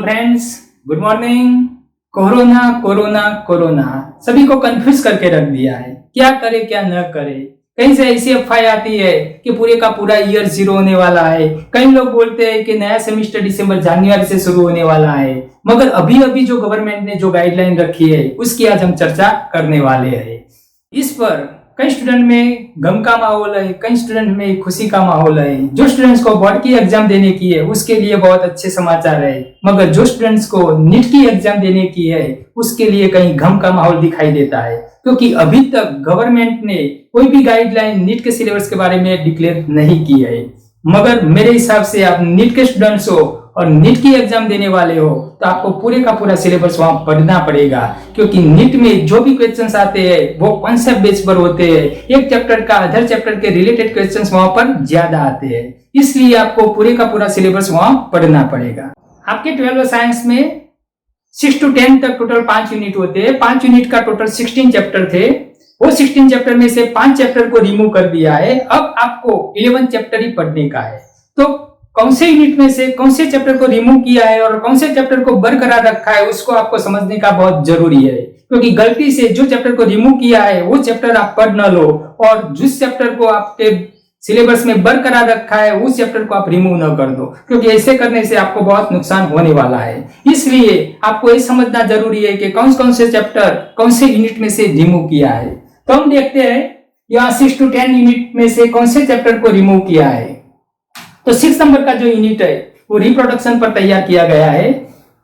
Friends, good morning. Corona corona corona सभी को confuse करके रख दिया है, क्या करे क्या न करे। कहीं से ऐसी अफवाह आती है कि पूरे का पूरा ईयर जीरो होने वाला है। कई लोग बोलते हैं कि नया सेमेस्टर दिसंबर जनवरी से शुरू होने वाला है। मगर अभी अभी जो गवर्नमेंट ने जो गाइडलाइन रखी है उसकी आज हम चर्चा करने वाले हैं। इस पर कई स्टूडेंट में गम का माहौल है, कई स्टूडेंट में खुशी का माहौल है। जो स्टूडेंट्स को बोर्ड की एग्जाम देने की है उसके लिए बहुत अच्छे समाचार है, मगर जो स्टूडेंट्स को नीट की एग्जाम देने की है उसके लिए कहीं गम का माहौल दिखाई देता है, क्योंकि अभी तक गवर्नमेंट ने कोई भी गाइडलाइन नीट के सिलेबस के बारे में डिक्लेयर नहीं की है। मगर मेरे हिसाब से आप नीट के स्टूडेंट्स हो और नीट की एग्जाम देने वाले हो तो आपको पूरे का पूरा सिलेबस वहां पढ़ना पड़ेगा, क्योंकि नीट में जो भी क्वेश्चंस आते हैं वो कॉन्सेप्ट बेस पर होते हैं। एक चैप्टर का अदर चैप्टर के रिलेटेड क्वेश्चंस वहां पर ज्यादा आते हैं, इसलिए आपको पूरे का पूरा सिलेबस वहां पढ़ना पड़ेगा। आपके 12 साइंस में 6 to 10 तक टोटल 5 यूनिट होते हैं। 5 यूनिट का टोटल 16 चैप्टर थे। वो 16 चैप्टर में से 5 चैप्टर को रिमूव कर दिया है। अब आपको 11 चैप्टर ही पढ़ने का है। तो कौन से यूनिट में से कौन से चैप्टर को रिमूव किया है और कौन से चैप्टर को बरकरार रखा है उसको आपको समझने का बहुत जरूरी है, क्योंकि गलती से जो चैप्टर को रिमूव किया है वो चैप्टर आप पढ़ न लो और जिस चैप्टर को आपके सिलेबस में बरकरार रखा है उस चैप्टर को आप रिमूव न कर दो, क्योंकि ऐसे करने से आपको बहुत नुकसान होने वाला है। इसलिए आपको ये समझना जरूरी है कि कौन से चैप्टर कौन से यूनिट में से रिमूव किया है। तो हम देखते हैं यहाँ 6 to 10 यूनिट में से कौन से चैप्टर को रिमूव किया है। तो 6 नंबर का जो यूनिट है वो रिप्रोडक्शन पर तैयार किया गया है।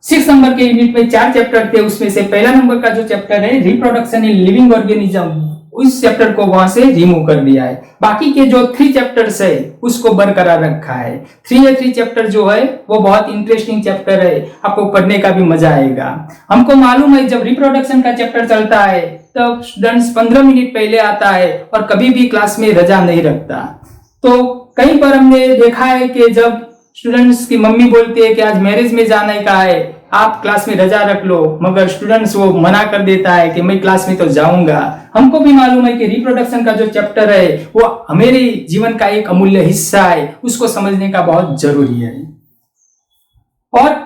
6 नंबर के यूनिट में 4 चैप्टर थे, उसमें से पहला नंबर का जो चैप्टर है रिप्रोडक्शन इन लिविंग ऑर्गेनिज्म, उस चैप्टर को वहां से रिमूव कर दिया है। बाकी के जो 3 चैप्टर्स है उसको बरकरार रखा है। 3 चैप्टर जो है वो बहुत इंटरेस्टिंग चैप्टर है, आपको पढ़ने का भी मजा आएगा। हमको मालूम है जब रिप्रोडक्शन का चैप्टर चलता है तब स्टूडेंट्स 15 मिनट पहले आता है और कभी भी क्लास में रजा नहीं रखता। तो कहीं पर हमने देखा है कि जब स्टूडेंट्स की मम्मी बोलती है कि आज मैरिज में जाने का है, आप क्लास में रजा रख लो, मगर स्टूडेंट्स वो मना कर देता है कि मैं क्लास में तो जाऊंगा। हमको भी मालूम है कि रिप्रोडक्शन का जो चैप्टर है वो हमारे जीवन का एक अमूल्य हिस्सा है, उसको समझने का बहुत जरूरी है। और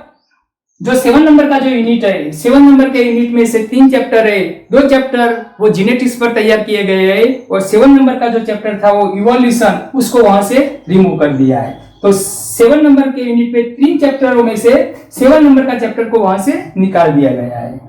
जो 7 नंबर का जो यूनिट है, 7 नंबर के यूनिट में से 3 चैप्टर है। 2 चैप्टर वो जेनेटिक्स पर तैयार किए गए हैं और 7 नंबर का जो चैप्टर था वो इवोल्यूशन, उसको वहां से रिमूव कर दिया है। तो 7 नंबर के यूनिट में 3 चैप्टरों में से 7 नंबर का चैप्टर को वहां से निकाल दिया गया है।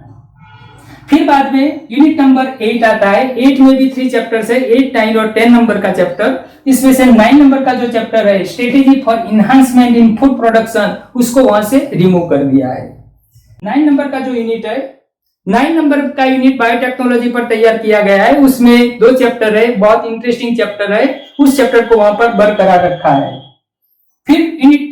फिर बाद में यूनिट नंबर 8 आता है। 8 में भी 3 चैप्टर्स है, 8, 9 और 10 नंबर का चैप्टर। इसमें से 9 नंबर का जो चैप्टर है strategy for enhancement in food production, उसको वहां से रिमूव कर दिया है। 9 नंबर का जो यूनिट है, 9 नंबर का यूनिट बायोटेक्नोलॉजी पर तैयार किया गया है। उसमें 2 चैप्टर है, बहुत इंटरेस्टिंग चैप्टर है, उस चैप्टर को वहां पर बरकरार रखा है। फिर यूनिट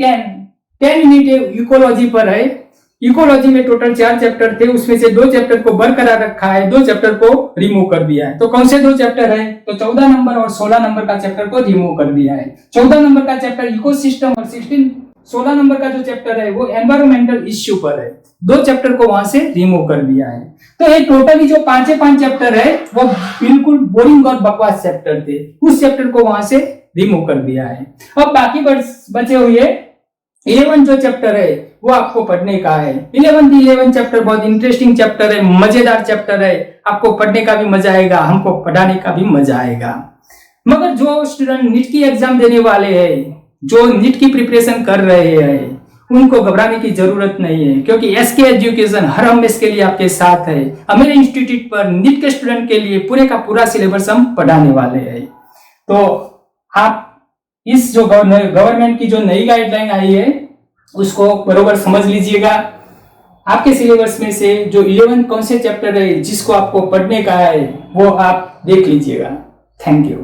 10 यूनिट इकोलॉजी पर है। इकोलॉजी में टोटल 4 चैप्टर थे, उसमें से 2 चैप्टर को बरकरार रखा है, 2 चैप्टर को रिमूव कर दिया है। तो कौन से 2 चैप्टर है? तो 14 नंबर और 16 नंबर का चैप्टर को रिमूव कर दिया है। 14 नंबर का चैप्टर इकोसिस्टम और 16 नंबर का जो चैप्टर है वो एनवायरमेंटल इश्यू पर है। 2 चैप्टर को वहां से रिमूव कर दिया है। तो ये टोटली जो 5 चैप्टर है वो बिल्कुल बोरिंग और बकवास चैप्टर थे, उस चैप्टर को वहां से रिमूव कर दिया है। अब बाकी बचे हुए 11 जो चैप्टर है वो आपको पढ़ने का है। 11 चैप्टर बहुत इंटरेस्टिंग चैप्टर है, मजेदार चैप्टर है, आपको पढ़ने का भी मजा आएगा, हमको पढ़ाने का भी मजा आएगा। मगर जो स्टूडेंट नीट की एग्जाम देने वाले हैं, जो नीट की प्रिपरेशन कर रहे हैं, उनको घबराने की जरूरत नहीं है, क्योंकि एसके एजुकेशन हर हमेशा के लिए आपके साथ है। हमारे इंस्टीट्यूट पर नीट के स्टूडेंट के लिए पूरे का पूरा सिलेबस हम पढ़ाने वाले हैं। तो आप इस जो गवर्नमेंट की जो नई गाइडलाइन आई है उसको बरोबर समझ लीजिएगा। आपके सिलेबस में से जो 11 कौन से चैप्टर है जिसको आपको पढ़ने का है वो आप देख लीजिएगा। Thank you.